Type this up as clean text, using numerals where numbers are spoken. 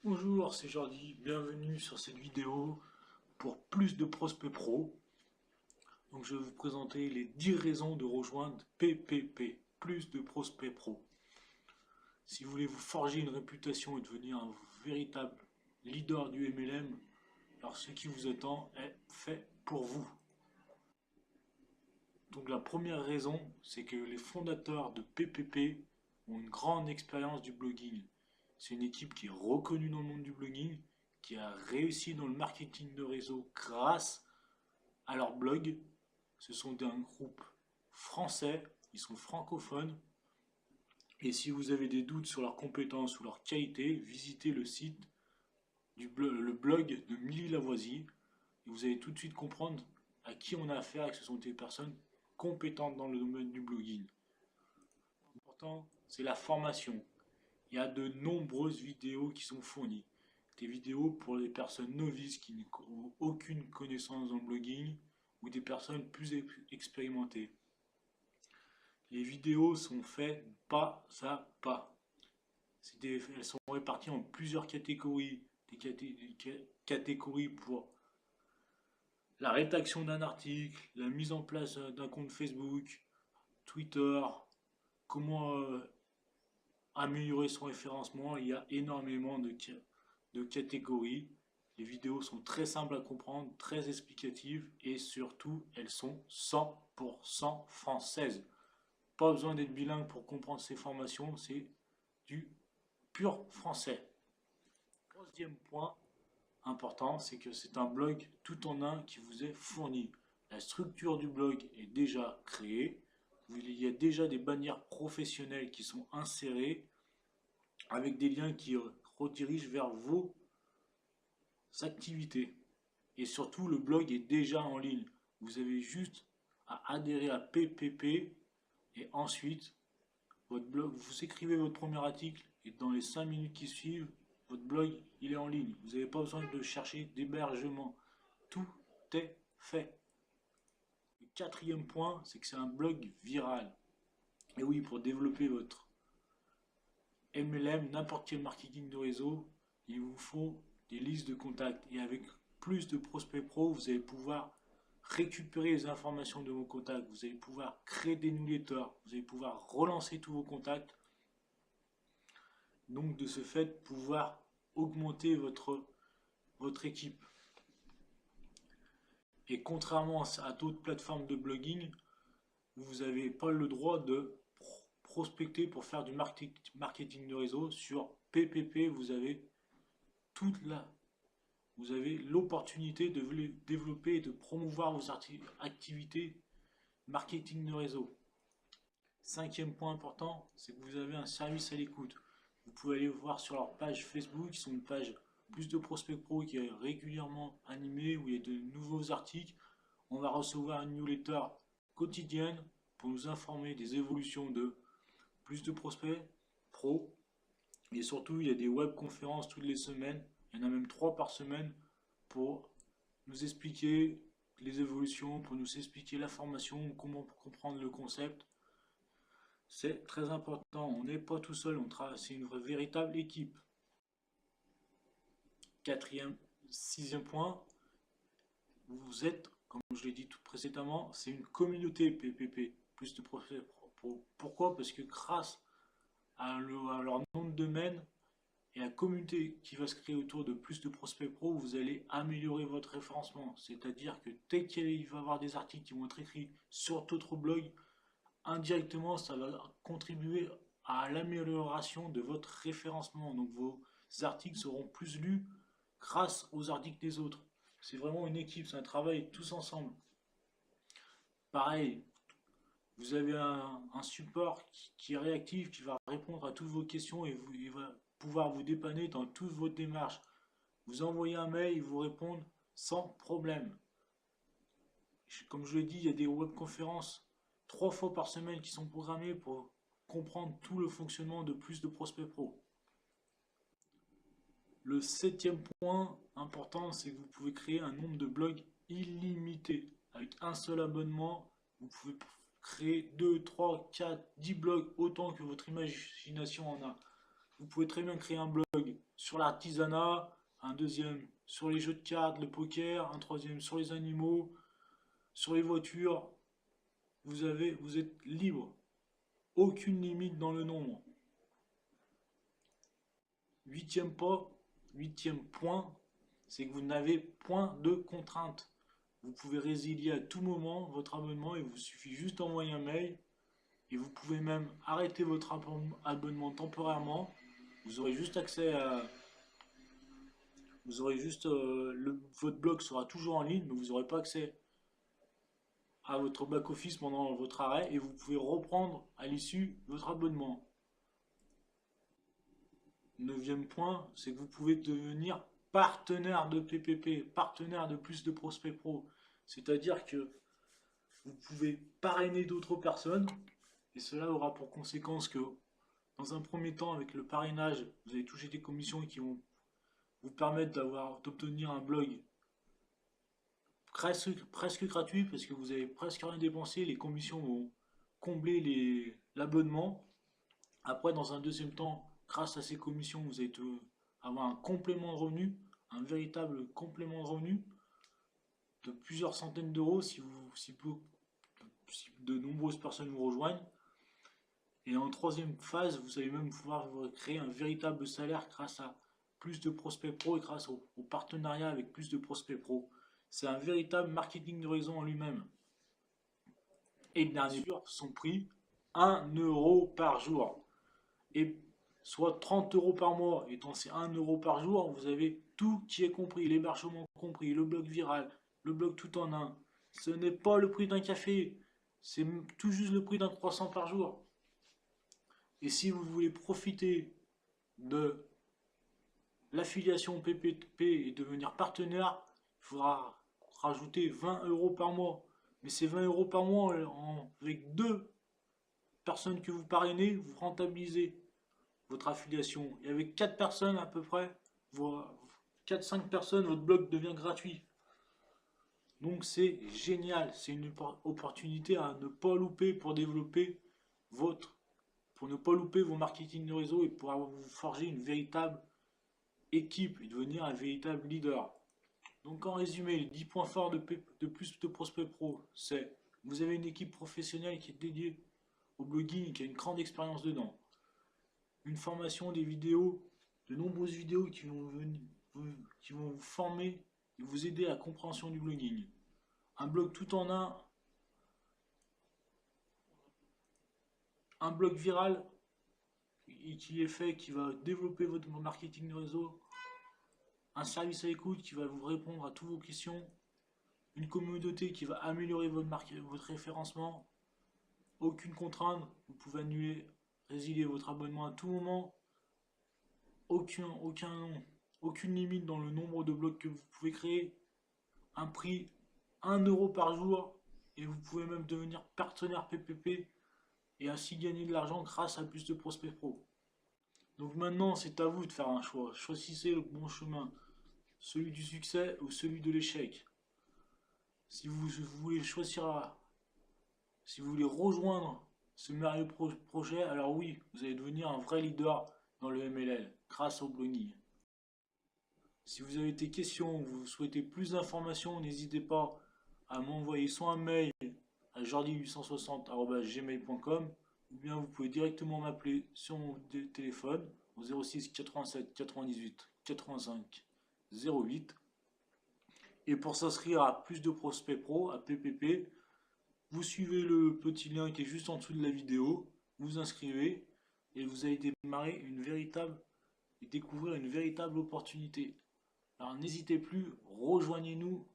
Bonjour, c'est Jordi, bienvenue sur cette vidéo pour plus de prospects pro. Donc je vais vous présenter les 10 raisons de rejoindre PPP, plus de prospects pro. Si vous voulez vous forger une réputation et devenir un véritable leader du MLM, alors ce qui vous attend est fait pour vous. Donc la première raison, c'est que les fondateurs de PPP ont une grande expérience du blogging. C'est une équipe qui est reconnue dans le monde du blogging, qui a réussi dans le marketing de réseau grâce à leur blog. Ce sont un groupe français, ils sont francophones. Et si vous avez des doutes sur leurs compétences ou leur qualité, visitez le site le blog de Milly Lavoisier. Et vous allez tout de suite comprendre à qui on a affaire et que ce sont des personnes compétentes dans le domaine du blogging. L'important, c'est la formation. Il y a de nombreuses vidéos qui sont fournies. Des vidéos pour les personnes novices qui n'ont aucune connaissance dans le blogging ou des personnes plus expérimentées. Les vidéos sont faites pas à pas. Elles sont réparties en plusieurs catégories. Des catégories pour la rédaction d'un article, la mise en place d'un compte Facebook, Twitter, comment améliorer son référencement. Il y a énormément de catégories. Les vidéos sont très simples à comprendre, très explicatives et surtout elles sont 100% françaises. Pas besoin d'être bilingue pour comprendre ces formations, c'est du pur français. Troisième point important, c'est que c'est un blog tout en un qui vous est fourni. La structure du blog est déjà créée. Il y a déjà des bannières professionnelles qui sont insérées avec des liens qui redirigent vers vos activités. Et surtout, le blog est déjà en ligne. Vous avez juste à adhérer à PPP et ensuite, votre blog, vous écrivez votre premier article et dans les 5 minutes qui suivent, votre blog il est en ligne. Vous n'avez pas besoin de chercher d'hébergement. Tout est fait. Le quatrième point, c'est que c'est un blog viral. Et oui, pour développer votre MLM, n'importe quel marketing de réseau, il vous faut des listes de contacts. Et avec plus de prospects pro, vous allez pouvoir récupérer les informations de vos contacts. Vous allez pouvoir créer des newsletters. Vous allez pouvoir relancer tous vos contacts. Donc de ce fait, pouvoir augmenter votre équipe. Et contrairement à d'autres plateformes de blogging, vous n'avez pas le droit de prospecter pour faire du marketing de réseau. Sur PPP, vous avez l'opportunité de développer et de promouvoir vos activités marketing de réseau. Cinquième point important, c'est que vous avez un service à l'écoute. Vous pouvez aller voir sur leur page Facebook, ils sont une page plus de prospects pro qui est régulièrement animée, où il y a de nouveaux articles. On va recevoir une newsletter quotidienne pour nous informer des évolutions de plus de prospects pro. Et surtout, il y a des webconférences toutes les semaines. Il y en a même 3 par semaine pour nous expliquer les évolutions, pour nous expliquer la formation, comment comprendre le concept. C'est très important, on n'est pas tout seul, on travaille, c'est une véritable équipe. Sixième point, vous êtes, comme je l'ai dit tout précédemment, c'est une communauté PPP, plus de prospects pro. Pourquoi? Parce que grâce à leur nom de domaine et à la communauté qui va se créer autour de plus de prospects pro, vous allez améliorer votre référencement. C'est-à-dire que dès qu'il va y avoir des articles qui vont être écrits sur d'autres blogs, indirectement, ça va contribuer à l'amélioration de votre référencement. Donc vos articles seront plus lus grâce aux articles des autres. C'est vraiment une équipe, c'est un travail tous ensemble. Pareil, vous avez un support qui est réactif, qui va répondre à toutes vos questions et il va pouvoir vous dépanner dans toutes vos démarches. Vous envoyez un mail, ils vous répondent sans problème. Comme je l'ai dit, il y a des webconférences 3 fois par semaine qui sont programmées pour comprendre tout le fonctionnement de plus de prospects pro. Le septième point important, c'est que vous pouvez créer un nombre de blogs illimité. Avec un seul abonnement, vous pouvez créer 2, 3, 4, 10 blogs, autant que votre imagination en a. Vous pouvez très bien créer un blog sur l'artisanat, un deuxième sur les jeux de cartes, le poker, un troisième sur les animaux, sur les voitures. Vous êtes libre. Aucune limite dans le nombre. Huitième point, c'est que vous n'avez point de contrainte. Vous pouvez résilier à tout moment votre abonnement, il vous suffit juste d'envoyer un mail et vous pouvez même arrêter votre abonnement temporairement. Vous aurez juste accès à... Vous aurez juste... votre blog sera toujours en ligne, mais vous n'aurez pas accès à votre back-office pendant votre arrêt et vous pouvez reprendre à l'issue votre abonnement. Neuvième point, c'est que vous pouvez devenir partenaire de PPP, partenaire de plus de prospects pro. C'est-à-dire que vous pouvez parrainer d'autres personnes et cela aura pour conséquence que dans un premier temps, avec le parrainage, vous allez toucher des commissions qui vont vous permettre d'obtenir un blog presque gratuit parce que vous avez presque rien dépensé. Les commissions vont combler l'abonnement. Après, dans un deuxième temps, grâce à ces commissions, vous allez avoir un complément de revenu, un véritable complément de revenu de plusieurs centaines d'euros si de nombreuses personnes vous rejoignent. Et en troisième phase, vous allez même pouvoir créer un véritable salaire grâce à plus de prospects pro et grâce au partenariat avec plus de prospects pro. C'est un véritable marketing de réseau en lui-même. Et dernier sûr, son prix, 1 euro par jour. Et soit 30 euros par mois, étant c'est 1 euro par jour, vous avez tout qui est compris, l'hébergement compris, le blog viral, le blog tout en un. Ce n'est pas le prix d'un café, c'est tout juste le prix d'un croissant par jour. Et si vous voulez profiter de l'affiliation PPP et devenir partenaire, il faudra rajouter 20 euros par mois. Mais ces 20 euros par mois, avec 2 personnes que vous parrainez, vous rentabilisez votre affiliation. Et avec 4 personnes à peu près, 4-5 personnes, votre blog devient gratuit. Donc c'est génial, c'est une opportunité à ne pas louper pour développer pour ne pas louper vos marketing de réseau et pour vous forger une véritable équipe et devenir un véritable leader. Donc en résumé, les 10 points forts de plus de prospects pro, c'est vous avez une équipe professionnelle qui est dédiée au blogging et qui a une grande expérience dedans. Une formation, des vidéos, de nombreuses vidéos qui vont vous former et vous aider à la compréhension du blogging. Un blog tout en un blog viral qui est fait, qui va développer votre marketing de réseau, un service à l'écoute qui va vous répondre à toutes vos questions, une communauté qui va améliorer votre référencement, aucune contrainte, vous pouvez annuler, résilier votre abonnement à tout moment, aucune limite dans le nombre de blogs que vous pouvez créer, un prix 1 euro par jour et vous pouvez même devenir partenaire PPP et ainsi gagner de l'argent grâce à plus de prospects pro. Donc maintenant c'est à vous de faire un choix, choisissez le bon chemin, celui du succès ou celui de l'échec. Si vous voulez choisir, si vous voulez rejoindre ce merveilleux projet, alors oui, vous allez devenir un vrai leader dans le MLL grâce au blogging. Si vous avez des questions ou vous souhaitez plus d'informations, n'hésitez pas à m'envoyer soit un mail à jordi860@gmail.com ou bien vous pouvez directement m'appeler sur mon téléphone au 06 87 98 85 08. Et pour s'inscrire à plus de prospects pro, à PPP, vous suivez le petit lien qui est juste en dessous de la vidéo, vous inscrivez et vous allez démarrer découvrir une véritable opportunité. Alors n'hésitez plus, rejoignez-nous